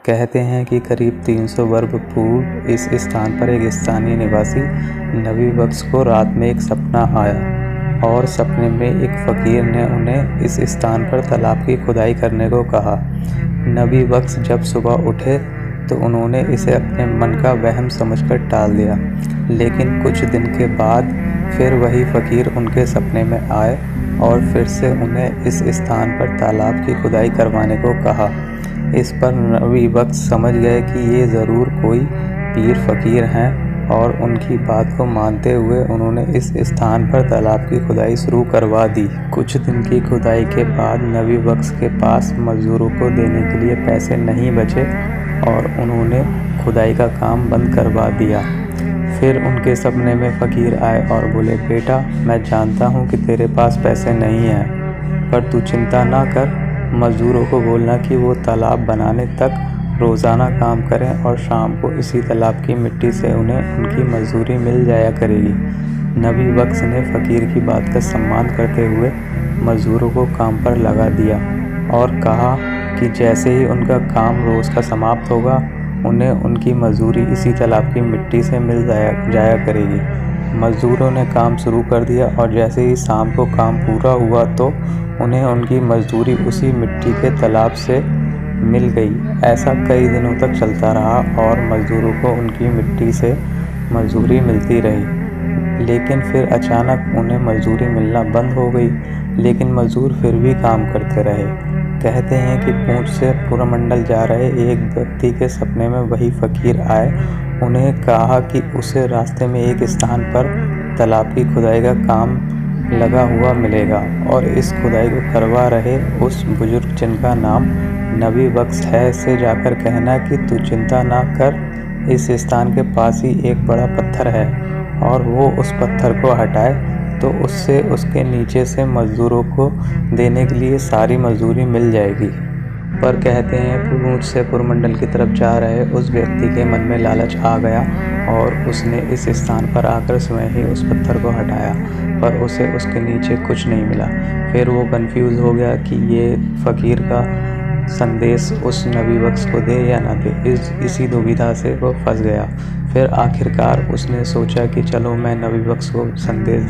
कहते हैं कि करीब 300 वर्ष पूर्व इस स्थान पर एक स्थानीय निवासी नबी बख्श को रात में एक सपना आया और सपने में एक फ़कीर ने उन्हें इस स्थान पर तालाब की खुदाई करने को कहा। नबी बख्श जब सुबह उठे तो उन्होंने इसे अपने मन का वहम समझकर टाल दिया, लेकिन कुछ दिन के बाद फिर वही फ़कीर उनके सपने में आए और फिर से उन्हें इस स्थान पर तालाब की खुदाई करवाने को कहा। इस पर नबी बख्श समझ गए कि ये ज़रूर कोई पीर फ़कीर हैं और उनकी बात को मानते हुए उन्होंने इस स्थान पर तालाब की खुदाई शुरू करवा दी। कुछ दिन की खुदाई के बाद नबी बख्श के पास मज़दूरों को देने के लिए पैसे नहीं बचे और उन्होंने खुदाई का काम बंद करवा दिया। फिर उनके सपने में फ़कीर आए और बोले, बेटा, मैं जानता हूँ कि तेरे पास पैसे नहीं हैं, पर तू चिंता ना कर। मज़दूरों को बोलना कि वो तालाब बनाने तक रोज़ाना काम करें और शाम को इसी तालाब की मिट्टी से उन्हें उनकी मजदूरी मिल जाया करेगी। नबी बख्श ने फ़कीर की बात का सम्मान करते हुए मज़दूरों को काम पर लगा दिया और कहा कि जैसे ही उनका काम रोज़ का समाप्त होगा, उन्हें उनकी मजदूरी इसी तालाब की मिट्टी से मिल जाया करेगी। मज़दूरों ने काम शुरू कर दिया और जैसे ही शाम को काम पूरा हुआ तो उन्हें उनकी मजदूरी उसी मिट्टी के तालाब से मिल गई। ऐसा कई दिनों तक चलता रहा और मज़दूरों को उनकी मिट्टी से मजदूरी मिलती रही, लेकिन फिर अचानक उन्हें मजदूरी मिलना बंद हो गई, लेकिन मज़दूर फिर भी काम करते रहे। कहते हैं कि पूंछ से पुरमंडल जा रहे एक व्यक्ति के सपने में वही फ़कीर आए। उन्हें कहा कि उसे रास्ते में एक स्थान पर तालाब की खुदाई का काम लगा हुआ मिलेगा और इस खुदाई को करवा रहे उस बुजुर्ग जिनका नाम नबी बख्श है से जाकर कहना कि तू चिंता ना कर, इस स्थान के पास ही एक बड़ा पत्थर है और वो उस पत्थर को हटाए तो उससे उसके नीचे से मज़दूरों को देने के लिए सारी मजदूरी मिल जाएगी। पर कहते हैं पूंछ से पुरमंडल की तरफ जा रहे उस व्यक्ति के मन में लालच आ गया और उसने इस स्थान पर आकर स्वयं ही उस पत्थर को हटाया, पर उसे उसके नीचे कुछ नहीं मिला। फिर वो कंफ्यूज हो गया कि ये फ़कीर का संदेश उस नबी बख्श को दे या ना दे। इसी दुविधा से वो फंस गया। फिर आखिरकार उसने सोचा कि चलो मैं नबी बख्श को संदेश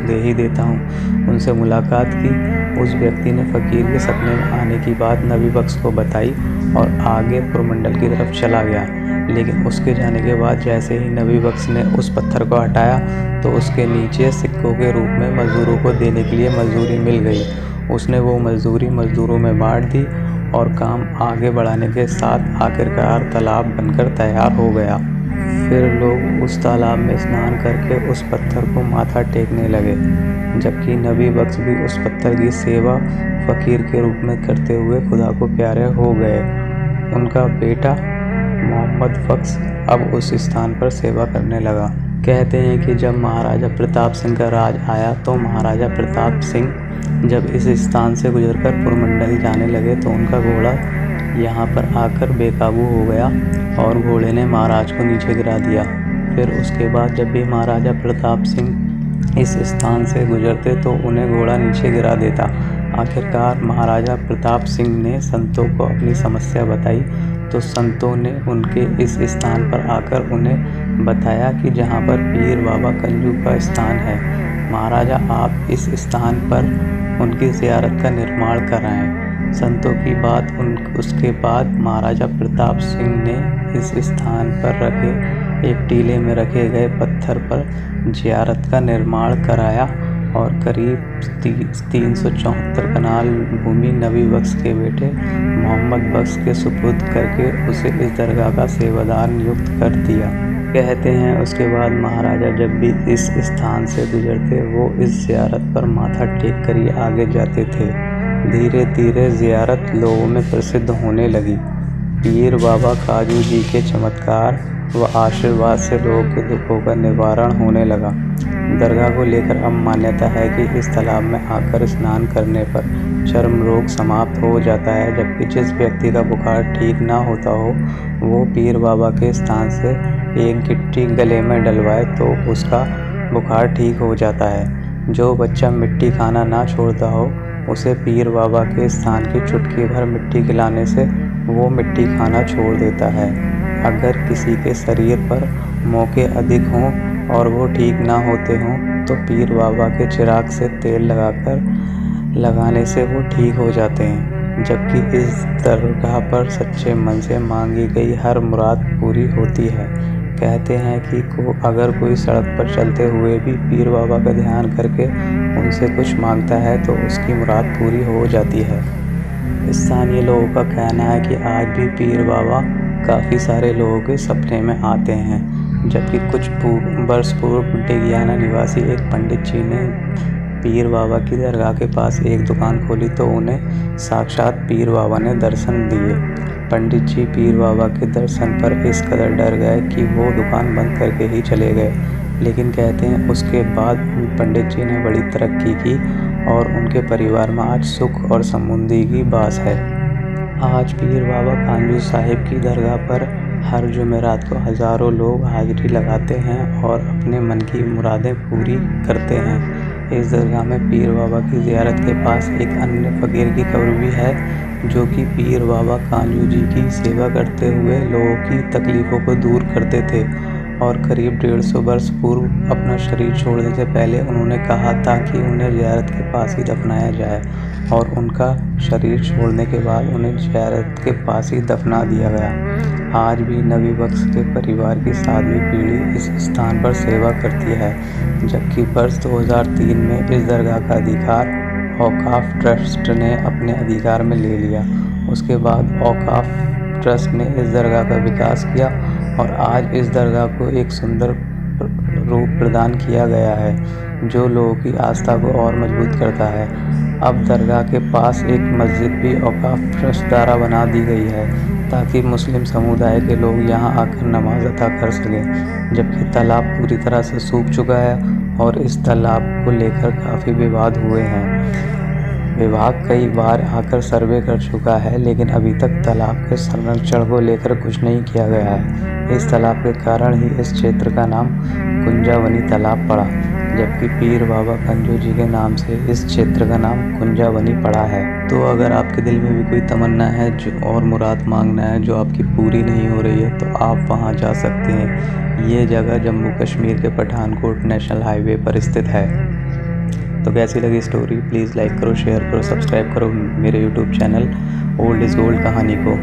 दे ही देता हूँ। उनसे मुलाकात की। उस व्यक्ति ने फ़कीर के सपने में आने की बात नबी बख्श को बताई और आगे पुरमंडल की तरफ चला गया, लेकिन उसके जाने के बाद जैसे ही नबी बख्श ने उस पत्थर को हटाया तो उसके नीचे सिक्कों के रूप में मज़दूरों को देने के लिए मजदूरी मिल गई। उसने वो मजदूरी मज़दूरों में बांट दी और काम आगे बढ़ाने के साथ आखिरकार तालाब बनकर तैयार हो गया। फिर लोग उस तालाब में स्नान करके उस पत्थर को माथा टेकने लगे, जबकि नबी बख्श भी उस पत्थर की सेवा फ़कीर के रूप में करते हुए खुदा को प्यारे हो गए। उनका बेटा मोहम्मद बख्श अब उस स्थान पर सेवा करने लगा। कहते हैं कि जब महाराजा प्रताप सिंह का राज आया तो महाराजा प्रताप सिंह जब इस स्थान से गुजरकर पुरमंडल जाने लगे तो उनका घोड़ा यहाँ पर आकर बेकाबू हो गया और घोड़े ने महाराज को नीचे गिरा दिया। फिर उसके बाद जब भी महाराजा प्रताप सिंह इस स्थान से गुजरते तो उन्हें घोड़ा नीचे गिरा देता। आखिरकार महाराजा प्रताप सिंह ने संतों को अपनी समस्या बताई तो संतों ने उनके इस स्थान पर आकर उन्हें बताया कि जहाँ पर पीर बाबा कंजू का स्थान है, महाराजा आप इस स्थान पर उनकी ज़ियारत का निर्माण कराएं। संतों की बात उसके बाद महाराजा प्रताप सिंह ने इस स्थान पर रखे एक टीले में रखे गए पत्थर पर ज़ियारत का निर्माण कराया और करीब 374 कनाल भूमि नबी बख्श के बेटे मोहम्मद बख्श के सुपुर्द करके उसे इस दरगाह का सेवादार नियुक्त कर दिया। कहते हैं उसके बाद महाराजा जब भी इस स्थान से गुजरते वो इस ज़ियारत पर माथा टेक कर ही आगे जाते थे। धीरे धीरे ज़ियारत लोगों में प्रसिद्ध होने लगी। पीर बाबा काजू जी के चमत्कार व आशीर्वाद से लोगों के दुखों का निवारण होने लगा। दरगाह को लेकर अब मान्यता है कि इस तालाब में आकर स्नान करने पर चर्म रोग समाप्त हो जाता है, जबकि जिस व्यक्ति का बुखार ठीक ना होता हो वो पीर बाबा के स्थान से एक गिट्टी गले में डलवाए तो उसका बुखार ठीक हो जाता है। जो बच्चा मिट्टी खाना ना छोड़ता हो उसे पीर बाबा के स्थान की चुटकी भर मिट्टी खिलाने से वो मिट्टी खाना छोड़ देता है। अगर किसी के शरीर पर मौके अधिक हों और वो ठीक ना होते हों तो पीर बाबा के चिराग से तेल लगाने से वो ठीक हो जाते हैं। जबकि इस दरगाह पर सच्चे मन से मांगी गई हर मुराद पूरी होती है। कहते हैं कि अगर कोई सड़क पर चलते हुए भी पीर बाबा का ध्यान करके उनसे कुछ मांगता है तो उसकी मुराद पूरी हो जाती है। स्थानीय लोगों का कहना है कि आज भी पीर बाबा काफ़ी सारे लोगों के सपने में आते हैं। जबकि कुछ वर्ष पूर्व डेगियाना निवासी एक पंडित जी ने पीर बाबा की दरगाह के पास एक दुकान खोली तो उन्हें साक्षात पीर बाबा ने दर्शन दिए। पंडित जी पीर बाबा के दर्शन पर इस कदर डर गए कि वो दुकान बंद करके ही चले गए। लेकिन कहते हैं उसके बाद पंडित जी ने बड़ी तरक्की की और उनके परिवार में आज सुख और समृद्धि की बास है। आज पीर बाबा कांजू साहिब की दरगाह पर हर जुमेरात को हज़ारों लोग हाजिरी लगाते हैं और अपने मन की मुरादें पूरी करते हैं। इस दरगाह में पीर बाबा की ज़ियारत के पास एक अन्य फ़कीर की कब्र भी है जो कि पीर बाबा कांजू जी की सेवा करते हुए लोगों की तकलीफ़ों को दूर करते थे और करीब 150 वर्ष पूर्व अपना शरीर छोड़ने से पहले उन्होंने कहा था कि उन्हें ज़ियारत के पास ही दफनाया जाए और उनका शरीर छोड़ने के बाद उन्हें ज़ियारत के पास ही दफना दिया गया। आज भी नबी बख्श के परिवार की 7वीं पीढ़ी इस स्थान पर सेवा करती है। जबकि वर्ष 2003 में इस दरगाह का अधिकार औकाफ ट्रस्ट ने अपने अधिकार में ले लिया। उसके बाद औकाफ ट्रस्ट ने इस दरगाह का विकास किया और आज इस दरगाह को एक सुंदर रूप प्रदान किया गया है जो लोगों की आस्था को और मजबूत करता है। अब दरगाह के पास एक मस्जिद भी औकाफ ट्रस्ट द्वारा बना दी गई है ताकि मुस्लिम समुदाय के लोग यहां आकर नमाज अदा कर सकें। जबकि तालाब पूरी तरह से सूख चुका है और इस तालाब को लेकर काफ़ी विवाद हुए हैं। विभाग कई बार आकर सर्वे कर चुका है लेकिन अभी तक तालाब के संरक्षण को लेकर कुछ नहीं किया गया है। इस तालाब के कारण ही इस क्षेत्र का नाम कुंजावनी तालाब पड़ा, जबकि पीर बाबा कांजू जी के नाम से इस क्षेत्र का नाम कुंजावनी पड़ा है। तो अगर आपके दिल में भी कोई तमन्ना है जो और मुराद मांगना है जो आपकी पूरी नहीं हो रही है तो आप वहां जा सकते हैं। ये जगह जम्मू कश्मीर के पठानकोट नेशनल हाईवे पर स्थित है। तो कैसी लगी स्टोरी प्लीज़ लाइक करो, शेयर करो, सब्सक्राइब करो मेरे YouTube channel old is gold कहानी को।